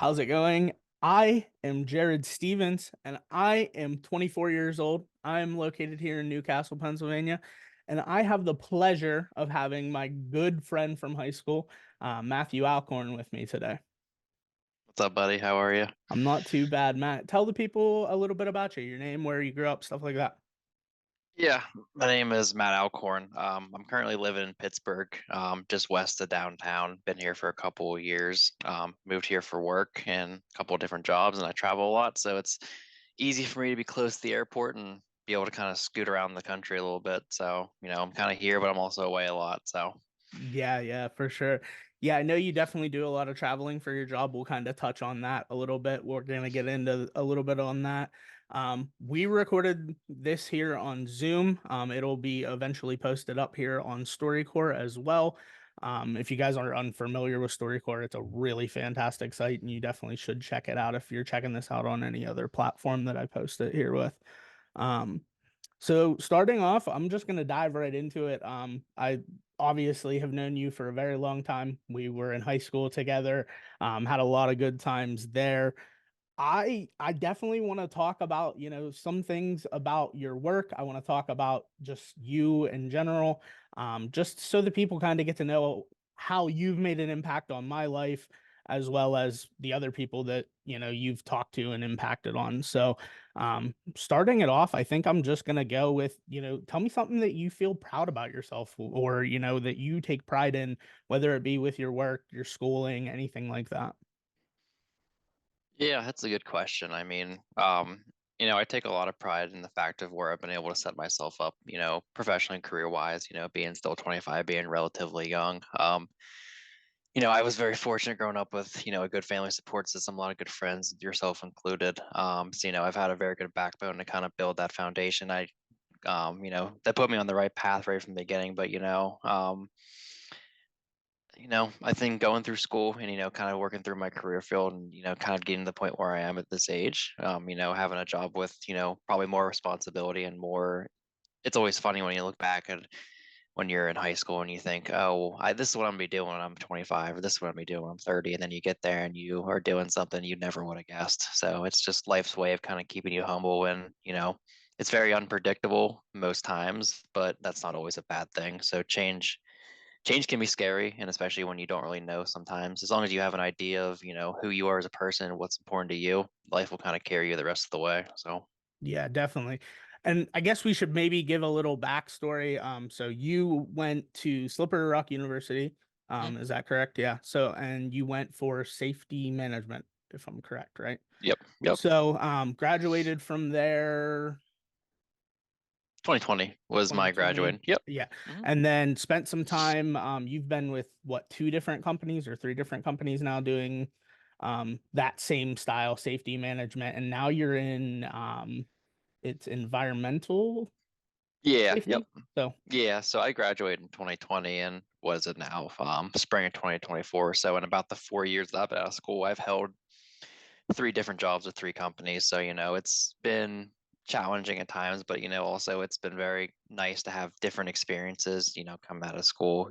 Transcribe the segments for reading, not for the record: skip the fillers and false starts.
How's it going? I am Jarrod Stevens and I am 24 years old. I'm located here in Newcastle, Pennsylvania, and I have the pleasure of having my good friend from high school, Matthew Alcorn, with me today. What's up, buddy? How are you? I'm not too bad, Matt. Tell the people a little bit about you, your name, where you grew up, stuff like that. Yeah, my name is Matt Alcorn. I'm currently living in Pittsburgh, just west of downtown. Been here for a couple of years. Moved here for work and a couple of different jobs, and I travel a lot, so it's easy for me to be close to the airport and be able to kind of scoot around the country a little bit. So, I'm kind of here, but I'm also away a lot. So, Yeah, for sure. Yeah, I know you definitely do a lot of traveling for your job. We'll kind of touch on that a little bit. We're going to get into a little bit on that. We recorded this here on Zoom. It'll be eventually posted up here on StoryCorps as well. If you guys are unfamiliar with StoryCorps, it's a really fantastic site, and you definitely should check it out if you're checking this out on any other platform that I post it here with. Um, so starting off, I'm just gonna dive right into it. I obviously have known you for a very long time. We were in high school together, had a lot of good times there. I definitely want to talk about, some things about your work. I want to talk about just you in general, just so that people kind of get to know how you've made an impact on my life, as well as the other people that, you've talked to and impacted on. So, starting it off, I think I'm just gonna go with, tell me something that you feel proud about yourself or, that you take pride in, whether it be with your work, your schooling, anything like that. yeah, that's a good question. I take a lot of pride in the fact of where I've been able to set myself up, professionally and career-wise, being still 25, being relatively young. I was very fortunate growing up with, a good family support system, a lot of good friends, yourself included. So, I've had a very good backbone to kind of build that foundation. That put me on the right path right from the beginning. But, I think going through school and, kind of working through my career field and, kind of getting to the point where I am at this age, having a job with, probably more responsibility and more, it's always funny when you look back at when you're in high school and you think, oh, this is what I'm gonna be doing when I'm 25, or this is what I'm gonna be doing when I'm 30, and then you get there and you are doing something you never would have guessed. So it's just life's way of kind of keeping you humble, and it's very unpredictable most times, but that's not always a bad thing. So change can be scary, and especially when you don't really know sometimes. As long as you have an idea of who you are as a person and what's important to you, life will kind of carry you the rest of the way. So. Yeah, definitely. And I guess we should maybe give a little backstory. So you went to Slippery Rock University. Mhm. Is that correct? Yeah. So, and you went for safety management, if I'm correct, right? Yep, yep. So, graduated from there 2020 was my 2020. graduating. Yep. Yeah. Mhm. And then spent some time. You've been with what, two different companies or three different companies now doing that same style safety management. And now you're in it's environmental Yeah, yep. safety. So Yeah, so I graduated in 2020 and was it now? Spring of 2024. So in about the 4 years that I've been out of school, I've held three different jobs with three companies. So, it's been challenging at times, but also it's been very nice to have different experiences, come out of school,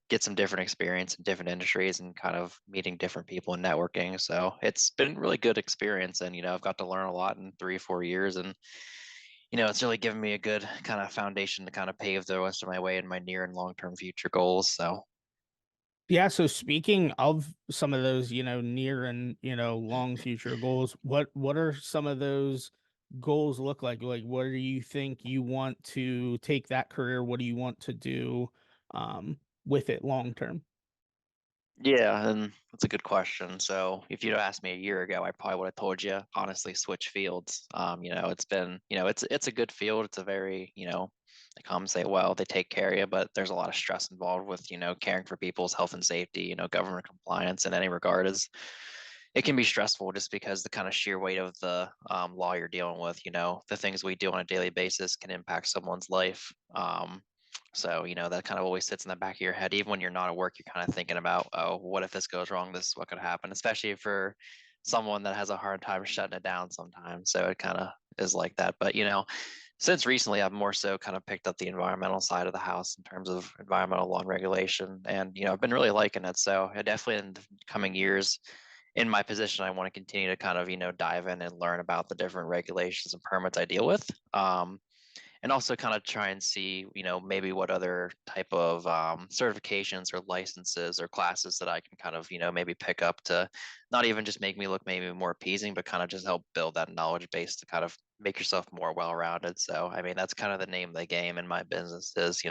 get some different experience in different industries and kind of meeting different people and networking. So it's been really good experience. And, I've got to learn a lot in 3, 4 years. And it's really given me a good kind of foundation to kind of pave the rest of my way in my near and long term future goals. So, yeah, so speaking of some of those, near and, long future goals, what are some of those goals look like? Like what do you think you want to take that career? What do you want to do with it long term? yeah, and that's a good question. So, if you'd asked me a year ago, I probably would have told you honestly switch fields. It's been, it's a good field. It's a very, they come and say, well, they take care of you, but there's a lot of stress involved with, caring for people's health and safety. Government compliance in any regard is it can be stressful just because the kind of sheer weight of the law you're dealing with. The things we do on a daily basis can impact someone's life. So, that kind of always sits in the back of your head. Even when you're not at work, you're kind of thinking about, oh, what if this goes wrong? This is what could happen, especially for someone that has a hard time shutting it down sometimes. So it kind of is like that. But, since recently, I've more so kind of picked up the environmental side of the house in terms of environmental law and regulation. And, I've been really liking it. So I definitely in the coming years, in my position, I want to continue to kind of, dive in and learn about the different regulations and permits I deal with. And also kind of try and see, maybe what other type of certifications or licenses or classes that I can kind of, maybe pick up to not even just make me look maybe more appeasing, but kind of just help build that knowledge base to kind of make yourself more well-rounded. So, I mean, that's kind of the name of the game in my business is,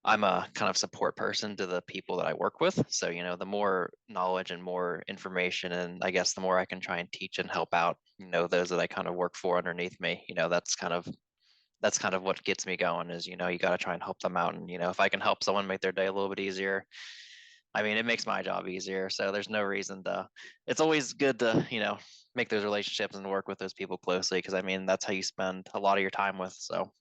I'm a kind of support person to the people that I work with. So, the more knowledge and more information, and I guess the more I can try and teach and help out, those that I kind of work for underneath me, that's kind of what gets me going is, you got to try and help them out. And, if I can help someone make their day a little bit easier, I mean, it makes my job easier. So there's no reason it's always good to, make those relationships and work with those people closely. Cause I mean, that's how you spend a lot of your time with. So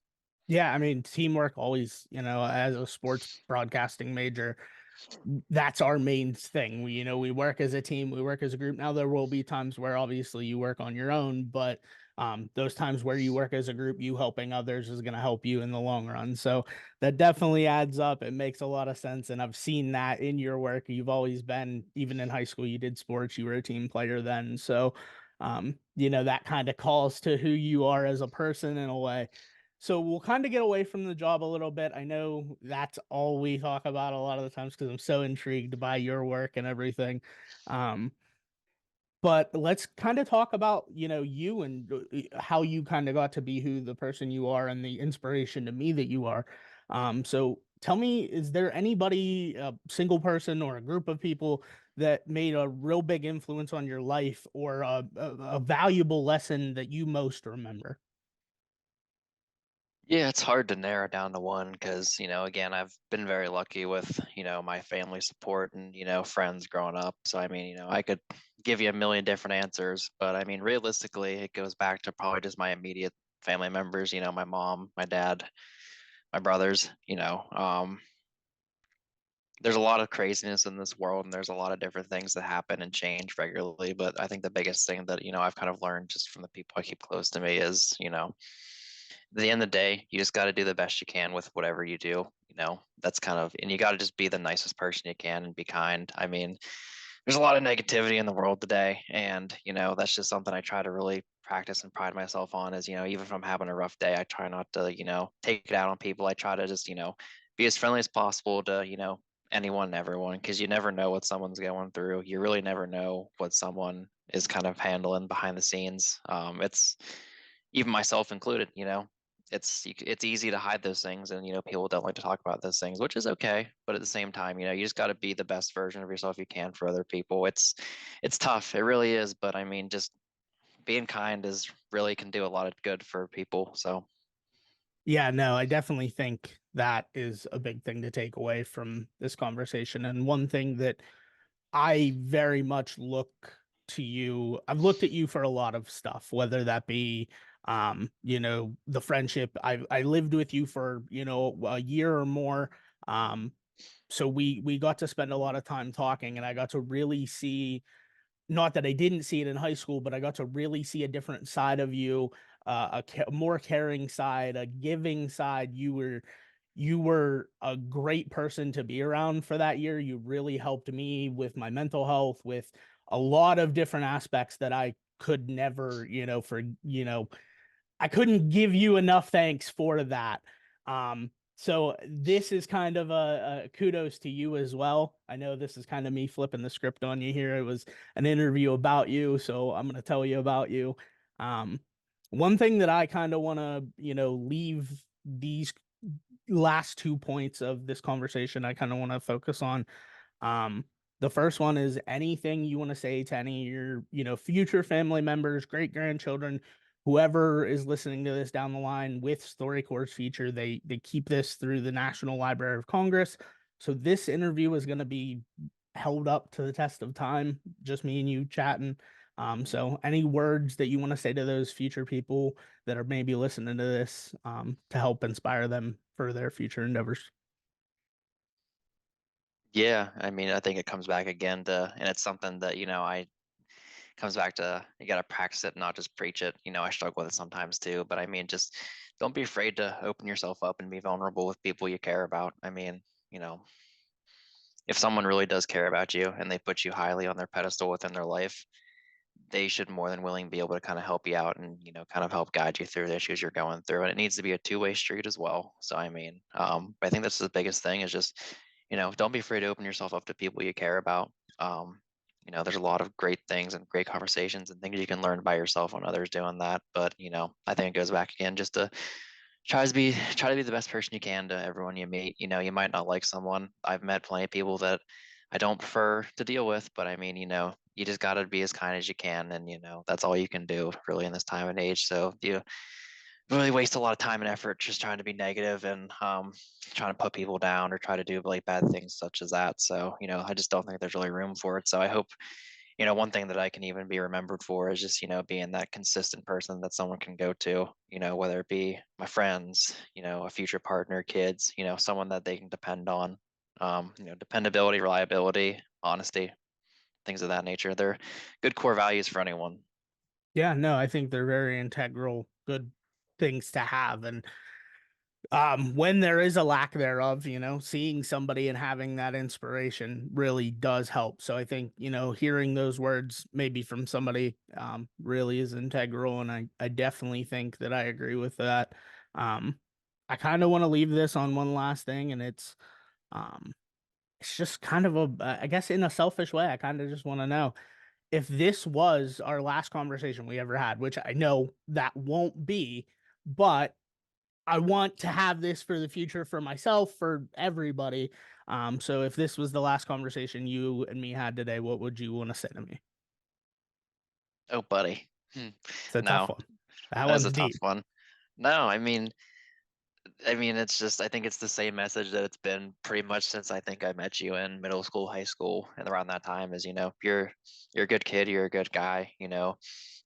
Yeah, I mean, teamwork always, as a sports broadcasting major, that's our main thing. We work as a team, we work as a group. Now there will be times where obviously you work on your own, but those times where you work as a group, you helping others is going to help you in the long run. So that definitely adds up. It makes a lot of sense, and I've seen that in your work. You've always been, even in high school, you did sports, you were a team player then. So that kind of calls to who you are as a person in a way. So we'll kind of get away from the job a little bit. I know that's all we talk about a lot of the times because I'm so intrigued by your work and everything. Um, but let's kind of talk about, you and how you kind of got to be who the person you are and the inspiration to me that you are. So tell me, is there anybody, a single person or a group of people that made a real big influence on your life or a valuable lesson that you most remember? yeah, it's hard to narrow down to one because, again, I've been very lucky with, my family support and, friends growing up. So, I mean, I could give you a million different answers, but I mean, realistically, it goes back to probably just my immediate family members, my mom, my dad, my brothers, there's a lot of craziness in this world and there's a lot of different things that happen and change regularly. But I think the biggest thing that, I've kind of learned just from the people I keep close to me is, at the end of the day, you just got to do the best you can with whatever you do. That's kind of, and you got to just be the nicest person you can and be kind. I mean, there's a lot of negativity in the world today. And, that's just something I try to really practice and pride myself on is, even if I'm having a rough day, I try not to, take it out on people. I try to just, be as friendly as possible to, anyone and everyone because you never know what someone's going through. You really never know what someone is kind of handling behind the scenes. It's even myself included, it's easy to hide those things and people don't like to talk about those things, which is okay, but at the same time, you just got to be the best version of yourself you can for other people. It's tough, it really is, but I mean, just being kind is really can do a lot of good for people. So Yeah, no, I definitely think that is a big thing to take away from this conversation. And one thing that I very much look to you, I've looked at you for a lot of stuff, whether that be the friendship. I lived with you for, a year or more. So we got to spend a lot of time talking and I got to really see, not that I didn't see it in high school, but I got to really see a different side of you, a more caring side, a giving side. You were a great person to be around for that year. You really helped me with my mental health, with a lot of different aspects that I could never, I couldn't give you enough thanks for that. So this is kind of a kudos to you as well. I know this is kind of me flipping the script on you here. It was an interview about you, so I'm going to tell you about you. Um, One thing that I kind of want to, leave these last 2 points of this conversation, I kind of want to focus on. Um, the first one is anything you want to say to any of your, future family members, great grandchildren, whoever is listening to this down the line with StoryCorps feature. They keep this through the National Library of Congress. So this interview is going to be held up to the test of time, just me and you chatting. So any words that you want to say to those future people that are maybe listening to this, to help inspire them for their future endeavors? yeah, I mean, I think it comes back again to, and it's something that, I comes back to you got to practice it, not just preach it. I struggle with it sometimes too, but I mean, just don't be afraid to open yourself up and be vulnerable with people you care about. I mean, you know, if someone really does care about you and they put you highly on their pedestal within their life, they should more than willing be able to kind of help you out and kind of help guide you through the issues you're going through. And it needs to be a two-way street as well. So I mean, I think that's the biggest thing is just don't be afraid to open yourself up to people you care about. um, there's a lot of great things and great conversations and things you can learn by yourself when others doing that. But I think it goes back again just to try to be the best person you can to everyone you meet. You might not like someone. I've met plenty of people that I don't prefer to deal with, but I mean, you just got to be as kind as you can, and that's all you can do really in this time and age. So you really waste a lot of time and effort just trying to be negative and trying to put people down or try to do really bad things such as that. So I just don't think there's really room for it. So I hope one thing that I can even be remembered for is just, being that consistent person that someone can go to, whether it be my friends, a future partner, kids, someone that they can depend on. Dependability, reliability, honesty, things of that nature. They're good core values for anyone. Yeah, no, I think they're very integral, good things to have. And when there is a lack thereof, seeing somebody and having that inspiration really does help. So I think, hearing those words maybe from somebody really is integral. And I definitely think that I agree with that. Um I kind of want to leave this on one last thing, and um it's just kind of I guess in a selfish way, I kind of just want to know if this was our last conversation we ever had, which I know that won't be, but I want to have this for the future for myself, for everybody. So if this was the last conversation you and me had today, what would you want to say to me? Oh, buddy. It's a tough No, one. That that is a one's tough deep. one. No, I mean, it's just I think it's the same message that it's been pretty much since I think I met you in middle school, high school, and around that time is, you're a good kid, you're a good guy, you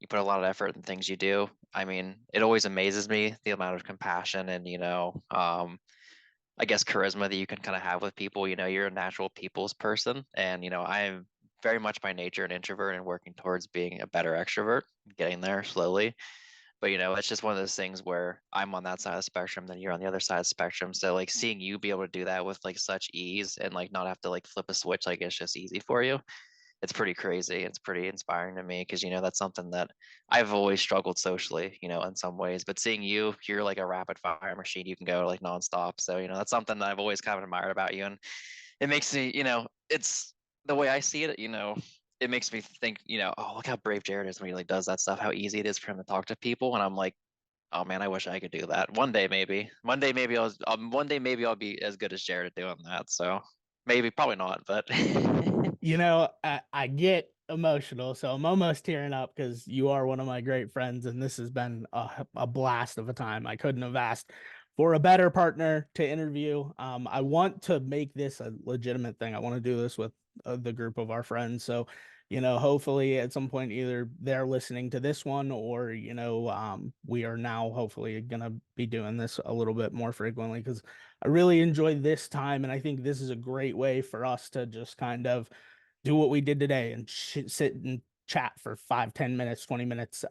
put a lot of effort in things you do. I mean, it always amazes me the amount of compassion and, I guess charisma that you can kind of have with people. You're a natural people's person, and I am very much by nature an introvert and working towards being a better extrovert, getting there slowly. But it's just one of those things where I'm on that side of the spectrum, then you're on the other side of the spectrum. So like seeing you be able to do that with like such ease and like not have to like flip a switch, like it's just easy for you. It's pretty crazy. It's pretty inspiring to me because that's something that I've always struggled socially, in some ways. But seeing you're like a rapid fire machine. You can go like nonstop. So that's something that I've always kind of admired about you, and it makes me, it's the way I see it. It makes me think, oh, look how brave Jarrod is when he like does that stuff. How easy it is for him to talk to people, and I'm like, oh man, I wish I could do that one day. Maybe one day, one day maybe I'll be as good as Jarrod at doing that. So maybe, probably not, but I get emotional, so I'm almost tearing up because you are one of my great friends, and this has been a blast of a time. I couldn't have asked for a better partner to interview. I want to make this a legitimate thing. I want to do this with the group of our friends. So, hopefully at some point, either they're listening to this one or, we are now hopefully going to be doing this a little bit more frequently because I really enjoyed this time. And I think this is a great way for us to just kind of do what we did today and sit and chat for 5, 10 minutes, 20 minutes.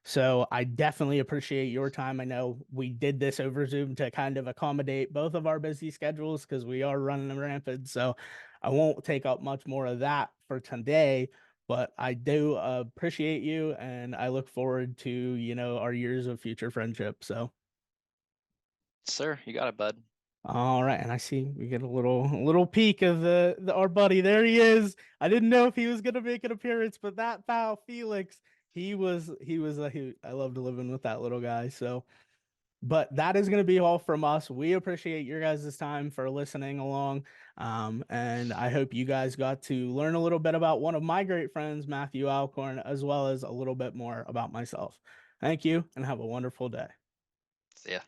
So I definitely appreciate your time. I know we did this over Zoom to kind of accommodate both of our busy schedules because we are running rampant. So I won't take up much more of that for today, but I do appreciate you, and I look forward to, our years of future friendship. So sir, you got it, bud. all right, and I see we get a little peek of the our buddy. There he is. I didn't know if he was gonna make an appearance, but that pal Felix, I loved living with that little guy. So, but that is gonna be all from us. We appreciate your guys' time for listening along. And I hope you guys got to learn a little bit about one of my great friends, Matthew Alcorn, as well as a little bit more about myself. Thank you, and have a wonderful day. See ya.